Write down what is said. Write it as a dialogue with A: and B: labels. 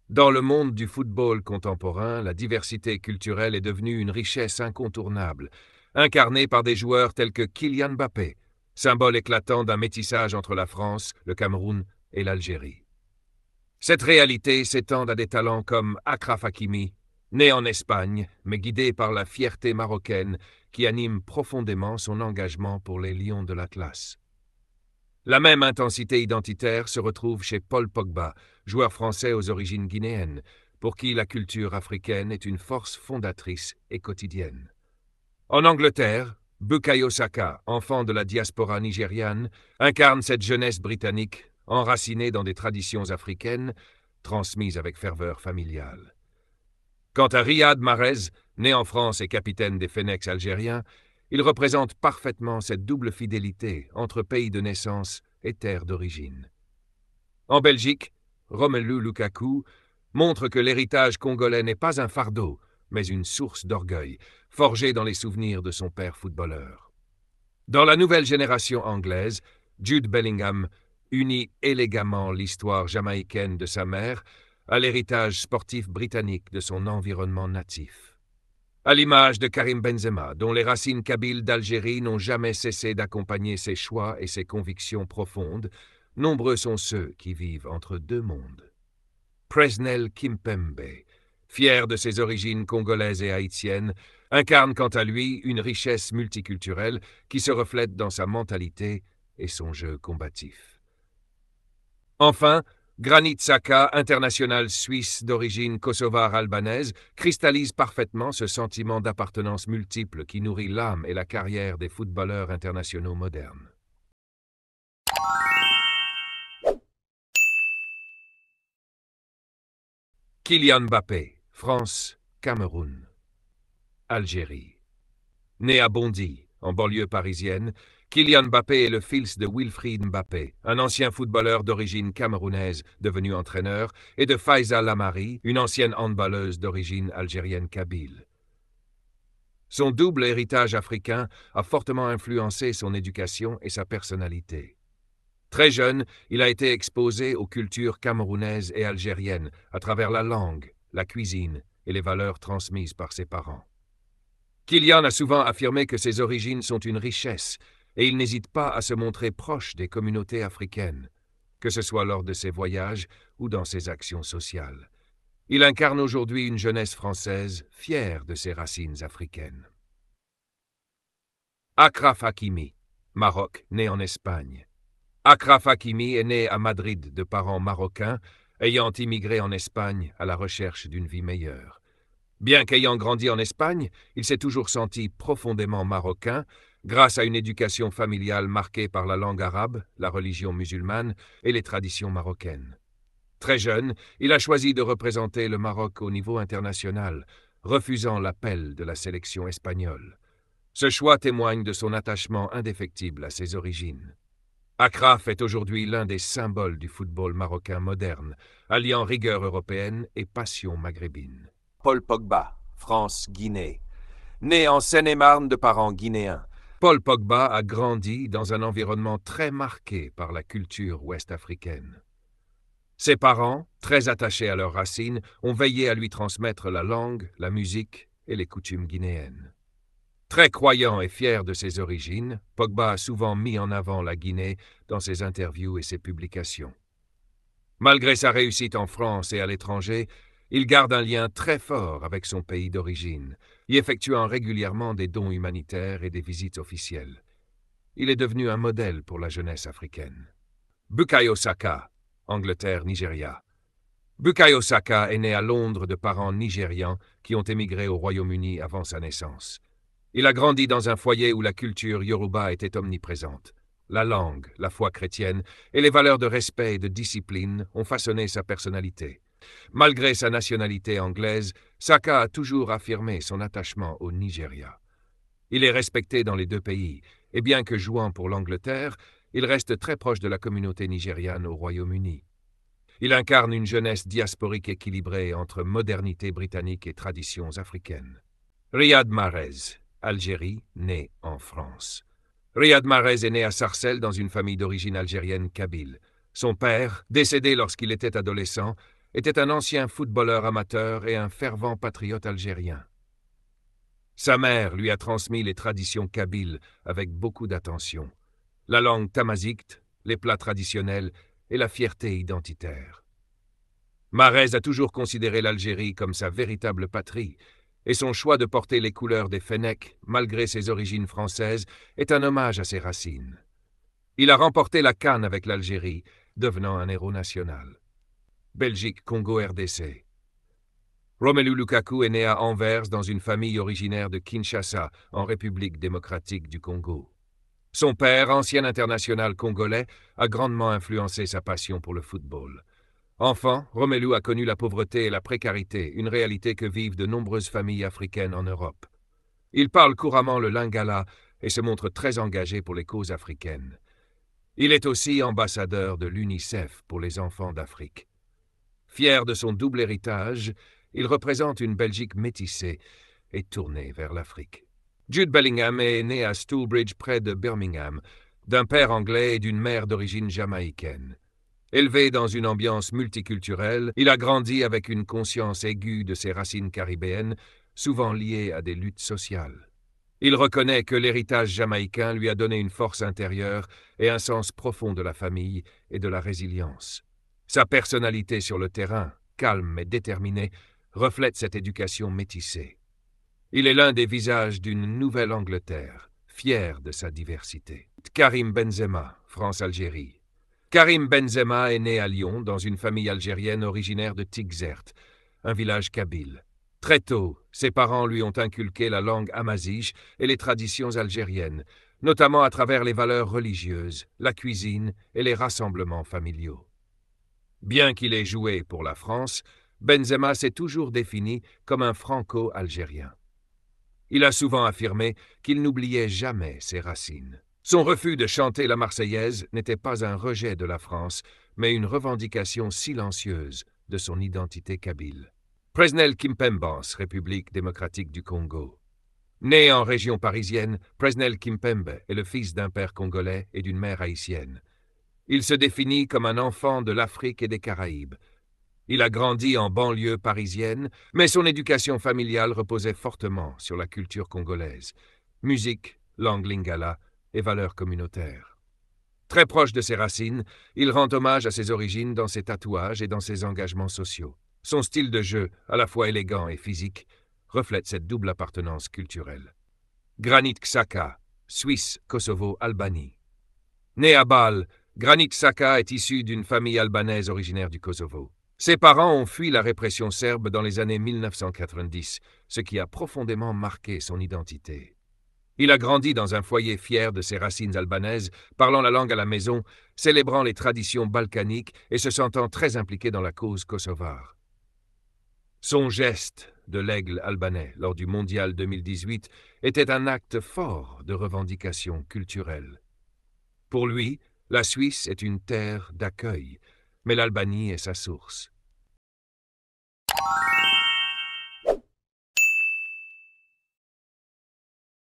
A: Dans le monde du football contemporain, la diversité culturelle est devenue une richesse incontournable, incarnée par des joueurs tels que Kylian Mbappé, symbole éclatant d'un métissage entre la France, le Cameroun et l'Algérie. Cette réalité s'étend à des talents comme Achraf Hakimi, né en Espagne, mais guidé par la fierté marocaine qui anime profondément son engagement pour les Lions de l'Atlas. La même intensité identitaire se retrouve chez Paul Pogba, joueur français aux origines guinéennes, pour qui la culture africaine est une force fondatrice et quotidienne. En Angleterre, Bukayo Saka, enfant de la diaspora nigériane, incarne cette jeunesse britannique, enracinée dans des traditions africaines, transmises avec ferveur familiale. Quant à Riyad Mahrez, né en France et capitaine des Phénix algériens, il représente parfaitement cette double fidélité entre pays de naissance et terre d'origine. En Belgique, Romelu Lukaku montre que l'héritage congolais n'est pas un fardeau, mais une source d'orgueil, forgé dans les souvenirs de son père footballeur. Dans la nouvelle génération anglaise, Jude Bellingham unit élégamment l'histoire jamaïcaine de sa mère à l'héritage sportif britannique de son environnement natif. À l'image de Karim Benzema, dont les racines kabyles d'Algérie n'ont jamais cessé d'accompagner ses choix et ses convictions profondes, nombreux sont ceux qui vivent entre deux mondes. Presnel Kimpembe, fier de ses origines congolaises et haïtiennes, incarne quant à lui une richesse multiculturelle qui se reflète dans sa mentalité et son jeu combatif. Enfin, Granit Xhaka, international suisse d'origine kosovare-albanaise, cristallise parfaitement ce sentiment d'appartenance multiple qui nourrit l'âme et la carrière des footballeurs internationaux modernes. Kylian Mbappé, France, Cameroun, Algérie. Né à Bondy, en banlieue parisienne, Kylian Mbappé est le fils de Wilfried Mbappé, un ancien footballeur d'origine camerounaise devenu entraîneur, et de Faiza Lamari, une ancienne handballeuse d'origine algérienne kabyle. Son double héritage africain a fortement influencé son éducation et sa personnalité. Très jeune, il a été exposé aux cultures camerounaises et algériennes à travers la langue, la cuisine et les valeurs transmises par ses parents. Kylian a souvent affirmé que ses origines sont une richesse et il n'hésite pas à se montrer proche des communautés africaines, que ce soit lors de ses voyages ou dans ses actions sociales. Il incarne aujourd'hui une jeunesse française fière de ses racines africaines. Achraf Hakimi, Maroc, né en Espagne. Achraf Hakimi est né à Madrid de parents marocains, ayant immigré en Espagne à la recherche d'une vie meilleure. Bien qu'ayant grandi en Espagne, il s'est toujours senti profondément marocain, grâce à une éducation familiale marquée par la langue arabe, la religion musulmane et les traditions marocaines. Très jeune, il a choisi de représenter le Maroc au niveau international, refusant l'appel de la sélection espagnole. Ce choix témoigne de son attachement indéfectible à ses origines. Achraf est aujourd'hui l'un des symboles du football marocain moderne, alliant rigueur européenne et passion maghrébine. Paul Pogba, France-Guinée. Né en Seine-et-Marne de parents guinéens, Paul Pogba a grandi dans un environnement très marqué par la culture ouest-africaine. Ses parents, très attachés à leurs racines, ont veillé à lui transmettre la langue, la musique et les coutumes guinéennes. Très croyant et fier de ses origines, Pogba a souvent mis en avant la Guinée dans ses interviews et ses publications. Malgré sa réussite en France et à l'étranger, il garde un lien très fort avec son pays d'origine, y effectuant régulièrement des dons humanitaires et des visites officielles. Il est devenu un modèle pour la jeunesse africaine. Bukayo Saka, Angleterre-Nigeria. Bukayo Saka est né à Londres de parents nigérians qui ont émigré au Royaume-Uni avant sa naissance. Il a grandi dans un foyer où la culture yoruba était omniprésente. La langue, la foi chrétienne et les valeurs de respect et de discipline ont façonné sa personnalité. Malgré sa nationalité anglaise, Saka a toujours affirmé son attachement au Nigeria. Il est respecté dans les deux pays, et bien que jouant pour l'Angleterre, il reste très proche de la communauté nigériane au Royaume-Uni. Il incarne une jeunesse diasporique équilibrée entre modernité britannique et traditions africaines. Riyad Mahrez, Algérie, né en France. Riyad Mahrez est né à Sarcelles dans une famille d'origine algérienne kabyle. Son père, décédé lorsqu'il était adolescent, était un ancien footballeur amateur et un fervent patriote algérien. Sa mère lui a transmis les traditions kabyles avec beaucoup d'attention, la langue tamazight, les plats traditionnels et la fierté identitaire. Mahrez a toujours considéré l'Algérie comme sa véritable patrie, et son choix de porter les couleurs des Fennecs, malgré ses origines françaises, est un hommage à ses racines. Il a remporté la CAN avec l'Algérie, devenant un héros national. Belgique-Congo-RDC. Romelu Lukaku est né à Anvers dans une famille originaire de Kinshasa, en République démocratique du Congo. Son père, ancien international congolais, a grandement influencé sa passion pour le football. Enfant, Romelu a connu la pauvreté et la précarité, une réalité que vivent de nombreuses familles africaines en Europe. Il parle couramment le lingala et se montre très engagé pour les causes africaines. Il est aussi ambassadeur de l'UNICEF pour les enfants d'Afrique. Fier de son double héritage, il représente une Belgique métissée et tournée vers l'Afrique. Jude Bellingham est né à Stourbridge près de Birmingham, d'un père anglais et d'une mère d'origine jamaïcaine. Élevé dans une ambiance multiculturelle, il a grandi avec une conscience aiguë de ses racines caribéennes, souvent liées à des luttes sociales. Il reconnaît que l'héritage jamaïcain lui a donné une force intérieure et un sens profond de la famille et de la résilience. Sa personnalité sur le terrain, calme et déterminée, reflète cette éducation métissée. Il est l'un des visages d'une nouvelle Angleterre, fier de sa diversité. Karim Benzema, France-Algérie. Karim Benzema est né à Lyon dans une famille algérienne originaire de Tighzert, un village kabyle. Très tôt, ses parents lui ont inculqué la langue amazigh et les traditions algériennes, notamment à travers les valeurs religieuses, la cuisine et les rassemblements familiaux. Bien qu'il ait joué pour la France, Benzema s'est toujours défini comme un franco-algérien. Il a souvent affirmé qu'il n'oubliait jamais ses racines. Son refus de chanter la Marseillaise n'était pas un rejet de la France, mais une revendication silencieuse de son identité kabyle. Presnel Kimpembans, République démocratique du Congo. Né en région parisienne, Presnel Kimpembe est le fils d'un père congolais et d'une mère haïtienne. Il se définit comme un enfant de l'Afrique et des Caraïbes. Il a grandi en banlieue parisienne, mais son éducation familiale reposait fortement sur la culture congolaise. Musique, langue lingala et valeurs communautaires. Très proche de ses racines, il rend hommage à ses origines dans ses tatouages et dans ses engagements sociaux. Son style de jeu, à la fois élégant et physique, reflète cette double appartenance culturelle. Granit Xhaka, Suisse, Kosovo, Albanie. Né à Bâle, Granit Xhaka est issu d'une famille albanaise originaire du Kosovo. Ses parents ont fui la répression serbe dans les années 1990, ce qui a profondément marqué son identité. Il a grandi dans un foyer fier de ses racines albanaises, parlant la langue à la maison, célébrant les traditions balkaniques et se sentant très impliqué dans la cause kosovare. Son geste de l'aigle albanais lors du Mondial 2018 était un acte fort de revendication culturelle. Pour lui, la Suisse est une terre d'accueil, mais l'Albanie est sa source.